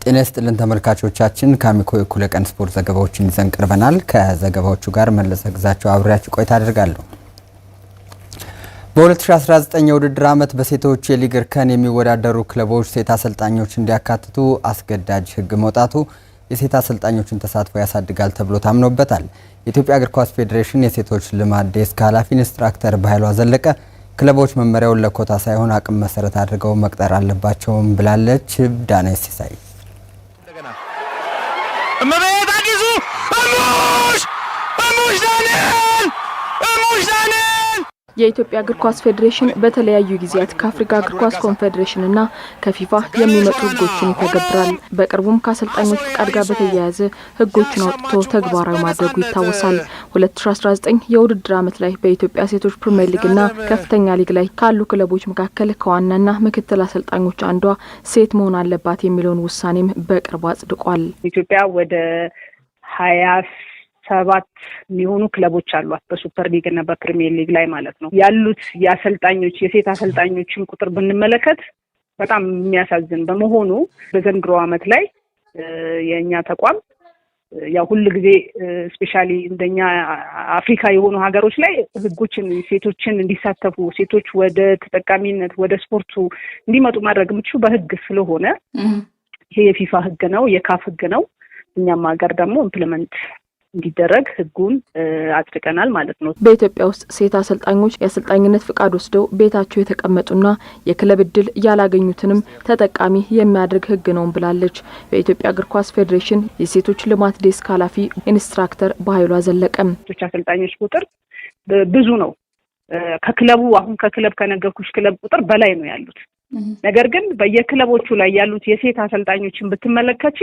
ጤና ይስጥልን ተመልካቾቻችን ከአሚኮ የኩለ ቀን ስፖርት ዘገባዎችን ይዘን ቀርበናል። ከዘገባዎቹ ጋር መለሰ ግዛቸው አብሬያችሁ ቆይታ አደርጋለሁ። በ2019 የውድድር ዓመት በሴቶች የሊግ እርከን የሚወዳደሩ ክለቦች ሴት አሰልጣኞች እንዲያካትቱ አስገዳጅ ሕግ መውጣቱ የሴት አሰልጣኞችን ተሳትፎ ያሳድጋል ተብሎ ታምኖበታል። የኢትዮጵያ እግር ኳስ ፌዴሬሽን የሴቶች ልማት ዴስክ ኃላፊ ኢንስትራክተር በኃይሉ ዘለቀ ክለቦች መመሪያውን ለኮታ ሳይሆን አቅም መሰረት አድርገው መቅጠር አለባቸውም ብላለች። ዳንኤል ሲሳይ እመቤት አዲሱ እሙሽ ዳንኤል የኢትዮጵያ እግር ኳስ ፌዴሬሽን በተለያዩ ጊዜያት ከአፍሪካ እግር ኳስ ኮንፌዴሬሽን እና ከፊፋ የሚመጡ ህጎችን ይተገብራል። በቅርቡም ከአሰልጣኞች ፍቃድ ጋር በተያያዘ ህጎችን አውጥቶ ተግባራዊ ማድረጉ ይታወሳል። 2019 የውድድር ዓመት ላይ በኢትዮጵያ ሴቶች ፕሪሚየር ሊግ እና ከፍተኛ ሊግ ላይ ካሉ ክለቦች መካከል ከዋናና ምክትል አሰልጣኞች አንዷ ሴት መሆን አለባት የሚለውን ውሳኔም በቅርቡ አጽድቋል። ኢትዮጵያ ወደ 27 የሚሆኑ ክለቦች አሏት በሱፐር ሊግ እና በፕሪሚየር ሊግ ላይ ማለት ነው። ያሉት የአሰልጣኞች የሴት አሰልጣኞችን ቁጥር ብንመለከት በጣም የሚያሳዝን በመሆኑ በዘንድሮ ዓመት ላይ የኛ ተቋም ያው ሁሉ ጊዜ ስፔሻሊ እንደኛ አፍሪካ የሆኑ ሀገሮች ላይ ህጎችን ሴቶችን እንዲሳተፉ ሴቶች ወደ ተጠቃሚነት ወደ ስፖርቱ እንዲመጡ ማድረግ የምትችሉ በህግ ስለሆነ ይሄ የፊፋ ህግ ነው፣ የካፍ ህግ ነው። እኛም ሀገር ደግሞ ኢምፕሊመንት እንዲደረግ ህጉን አጽድቀናል ማለት ነው። በኢትዮጵያ ውስጥ ሴት አሰልጣኞች የአሰልጣኝነት ፍቃድ ወስደው ቤታቸው የተቀመጡና የክለብ እድል ያላገኙትንም ተጠቃሚ የሚያደርግ ህግ ነው ብላለች። በኢትዮጵያ እግር ኳስ ፌዴሬሽን የሴቶች ልማት ዴስክ ኃላፊ ኢንስትራክተር በኃይሉ ዘለቀ ሴቶች አሰልጣኞች ቁጥር ብዙ ነው። አሁን ከክለብ ከነገርኩሽ ክለብ ቁጥር በላይ ነው ያሉት። ነገር ግን በየክለቦቹ ላይ ያሉት የሴት አሰልጣኞችን ብትመለከቺ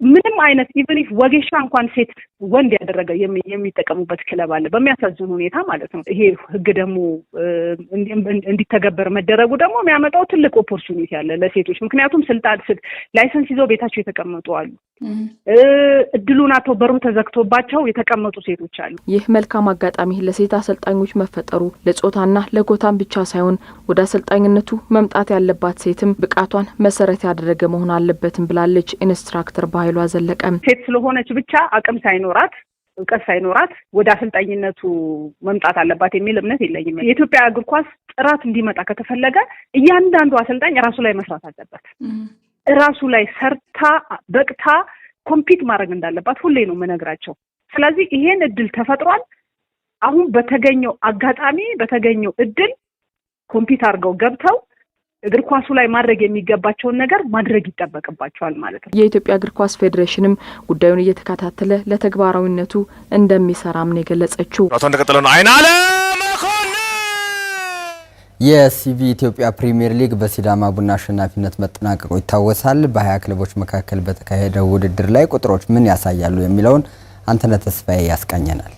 ምንም አይነት ኢቭን ኢፍ ወጌሻ እንኳን ሴት ወንድ ያደረገ የሚጠቀሙበት ክለብ አለ በሚያሳዝን ሁኔታ ማለት ነው። ይሄ ህግ ደግሞ እንዲተገበር መደረጉ ደግሞ የሚያመጣው ትልቅ ኦፖርቹኒቲ አለ ለሴቶች። ምክንያቱም ላይሰንስ ይዘው ቤታቸው የተቀመጡ አሉ። እድሉን አጥተው በሩ ተዘግቶባቸው የተቀመጡ ሴቶች አሉ። ይህ መልካም አጋጣሚ ለሴት አሰልጣኞች መፈጠሩ ለጾታና ለኮታም ብቻ ሳይሆን ወደ አሰልጣኝነቱ መምጣት ያለባት ሴትም ብቃቷን መሰረት ያደረገ መሆን አለበትም ብላለች ኢንስትራክተር በኃይሉ ዘለቀ። ሴት ስለሆነች ብቻ አቅም ሳይኖራት እውቀት ሳይኖራት ወደ አሰልጣኝነቱ መምጣት አለባት የሚል እምነት የለኝም። የኢትዮጵያ እግር ኳስ ጥራት እንዲመጣ ከተፈለገ እያንዳንዱ አሰልጣኝ ራሱ ላይ መስራት አለበት። ራሱ ላይ ሰርታ በቅታ ኮምፒት ማድረግ እንዳለባት ሁሌ ነው የምነግራቸው። ስለዚህ ይሄን እድል ተፈጥሯል። አሁን በተገኘው አጋጣሚ በተገኘው እድል ኮምፒት አድርገው ገብተው እግር ኳሱ ላይ ማድረግ የሚገባቸውን ነገር ማድረግ ይጠበቅባቸዋል ማለት ነው። የኢትዮጵያ እግር ኳስ ፌዴሬሽንም ጉዳዩን እየተከታተለ ለተግባራዊነቱ እንደሚሰራም ነው የገለጸችው። የሲቢ ኢትዮጵያ ፕሪሚየር ሊግ በሲዳማ ቡና አሸናፊነት መጠናቀቁ ይታወሳል። በ20 ክለቦች መካከል በተካሄደው ውድድር ላይ ቁጥሮች ምን ያሳያሉ የሚለውን አንተነህ ተስፋዬ ያስቃኘናል።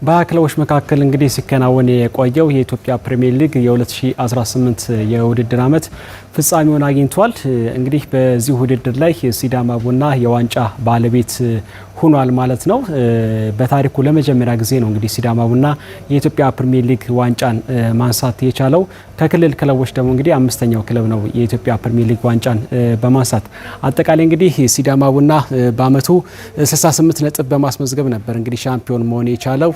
በክለቦች መካከል እንግዲህ ሲከናወን የቆየው የኢትዮጵያ ፕሪሚየር ሊግ የ2018 የውድድር ዓመት ፍጻሜውን አግኝቷል። እንግዲህ በዚህ ውድድር ላይ ሲዳማ ቡና የዋንጫ ባለቤት ሆኗል ማለት ነው። በታሪኩ ለመጀመሪያ ጊዜ ነው እንግዲህ ሲዳማ ቡና የኢትዮጵያ ፕሪሚየር ሊግ ዋንጫን ማንሳት የቻለው። ከክልል ክለቦች ደግሞ እንግዲህ አምስተኛው ክለብ ነው የኢትዮጵያ ፕሪሚየር ሊግ ዋንጫን በማንሳት። አጠቃላይ እንግዲህ ሲዳማ ቡና በአመቱ 68 ነጥብ በማስመዝገብ ነበር እንግዲህ ሻምፒዮን መሆን የቻለው።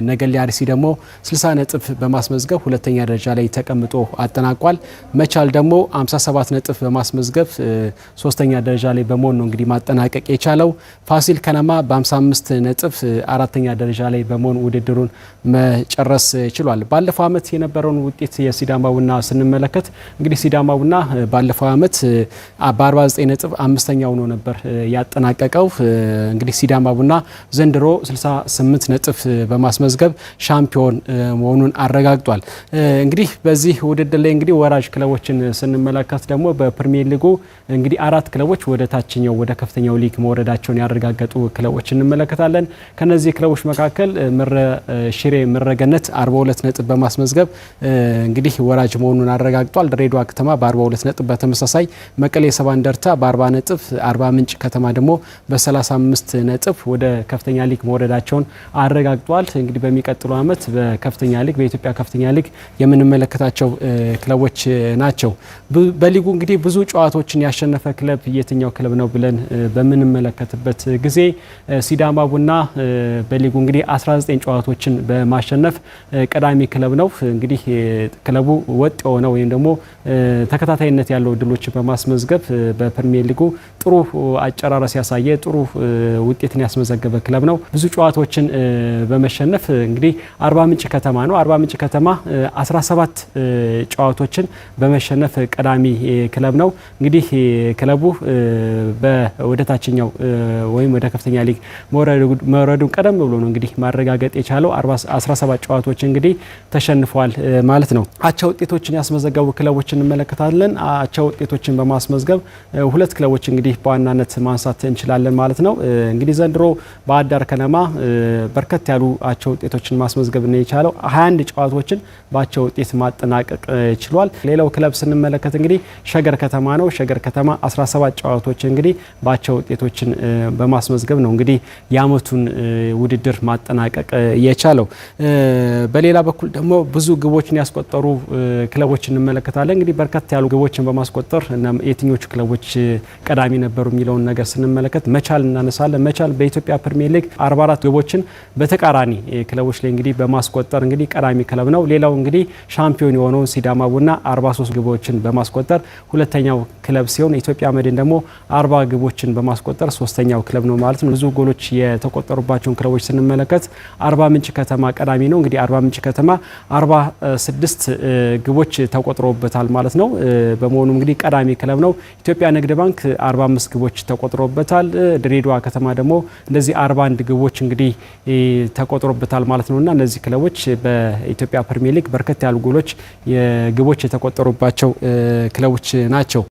ነገሌ አርሲ ደግሞ 60 ነጥብ በማስመዝገብ ሁለተኛ ደረጃ ላይ ተቀምጦ አጠናቋል። መቻል ደግሞ 57 ነጥብ በማስመዝገብ ሶስተኛ ደረጃ ላይ በመሆን ነው እንግዲህ ማጠናቀቅ የቻለው። ፋሲል ከነማ በ55 ነጥብ አራተኛ ደረጃ ላይ በመሆን ውድድሩን መጨረስ ችሏል። ባለፈው አመት የነበረውን ውጤት የሲዳማ ቡና ስንመለከት እንግዲህ ሲዳማ ቡና ባለፈው አመት በ49 ነጥብ አምስተኛ ሆኖ ነበር ያጠናቀቀው። እንግዲህ ሲዳማ ቡና ዘንድሮ 68 ነጥብ በማስመዝገብ ሻምፒዮን መሆኑን አረጋግጧል። እንግዲህ በዚህ ውድድር ላይ እንግዲህ ወራጅ ክለቦችን ስንመለከት ደግሞ በፕሪሚየር ሊጉ እንግዲህ 4 ክለቦች ወደ ታችኛው ወደ ከፍተኛው ሊግ መውረዳቸውን ያረጋገጡ ክለቦች እንመለከታለን። ከነዚህ ክለቦች መካከል ሽሬ ምረገነት 42 ነጥብ በማስመዝገብ እንግዲህ ወራጅ መሆኑን አረጋግጧል። ድሬዳዋ ከተማ በ42 ነጥብ፣ በተመሳሳይ መቀሌ ሰባ እንደርታ በ40 ነጥብ፣ አርባ ምንጭ ከተማ ደግሞ በ35 ነጥብ ወደ ከፍተኛ ሊግ መውረዳቸውን አረጋግጧል። እንግዲህ በሚቀጥለው ዓመት በከፍተኛ ሊግ በኢትዮጵያ ከፍተኛ ሊግ የምንመለከታቸው ክለቦች ናቸው። በሊጉ እንግዲህ ብዙ ጨዋታዎችን ያሸነፈ ክለብ የትኛው ክለብ ነው ብለን በምንመለከትበት ጊዜ ሲዳማ ቡና በሊጉ እንግዲህ 19 ጨዋታዎችን በማሸነፍ ቀዳሚ ክለብ ነው። እንግዲህ ክለቡ ወጥ የሆነ ወይም ደግሞ ተከታታይነት ያለው ድሎችን በማስመዝገብ በፕሪሚየር ሊጉ ጥሩ አጨራረስ ያሳየ ጥሩ ውጤትን ያስመዘገበ ክለብ ነው። ብዙ ጨዋታዎችን በመሸነፍ እንግዲህ አርባ ምንጭ ከተማ ነው። አርባ ምንጭ ከተማ 17 ጨዋታዎችን በመሸነፍ ቀዳሚ ክለብ ነው። እንግዲህ ክለቡ ወደ ታችኛው ወይም ወደ ከፍተኛ ሊግ መውረዱን ቀደም ብሎ ነው እንግዲህ ማረጋገጥ የቻለው 17 ጨዋታዎች እንግዲህ ተሸንፏል ማለት ነው። አቻ ውጤቶችን ያስመዘገቡ ክለቦችን እንመለከታለን። አቻ ውጤቶችን በማስመዝገብ ሁለት ክለቦች እንግዲህ በዋናነት ማንሳት እንችላለን ማለት ነው። እንግዲህ ዘንድሮ ባህር ዳር ከነማ በርከት ያሉ አቻ ውጤቶችን ማስመዝገብ ነው የቻለው። 21 ጨዋታዎችን በአቻ ውጤት ማጠናቀቅ ችሏል። ሌላው ክለብ ስንመለከት እንግዲህ ሸገር ከተማ ነው። ሸገር ከተማ 17 ጨዋታዎች እንግዲህ በአቻ ውጤቶችን በማስመዝገብ ነው እንግዲህ የአመቱን ውድድር ማጠናቀቅ የቻለው። በሌላ በኩል ደግሞ ብዙ ግቦችን ያስቆጠሩ ክለቦች እንመለከታለን። እንግዲህ በርከት ያሉ ግቦችን በማስቆጠር የትኞቹ ክለቦች ቀዳሚ ነበሩ የሚለውን ነገር ስንመለከት መቻል እናነሳለን። መቻል በኢትዮጵያ ፕሪሚየር ሊግ 44 ግቦችን በተቃራኒ ክለቦች ላይ እንግዲህ በማስቆጠር እንግዲህ ቀዳሚ ክለብ ነው። ሌላው እንግዲህ ሻምፒዮን የሆነው ሲዳማ ቡና 43 ግቦችን በማስቆጠር ሁለተኛው ክለብ ሲሆን ኢትዮጵያ መድን ደግሞ 40 ግቦችን በማስቆጠር ሶስተኛው ክለብ ነው ማለት ነው። ብዙ ጎሎች የተቆጠሩባቸውን ክለቦች ስንመለከት አርባ ምንጭ ከተማ ቀዳሚ ነው። እንግዲህ አርባ ምንጭ ከተማ 46 ግቦች ተቆጥሮበታል ማለት ነው። በመሆኑ እንግዲህ ቀዳሚ ክለብ ነው። ኢትዮጵያ ንግድ ባንክ 45 ግቦች ተቆጥሮበታል። ድሬዳዋ ከተማ ደግሞ እንደዚህ 41 ግቦች እንግዲህ ተቆጥሮበታል ማለት ነውና እነዚህ ክለቦች በኢትዮጵያ ፕሪሚየር ሊግ በርከት ያሉ ግቦች የተቆጠሩባቸው ክለቦች ናቸው።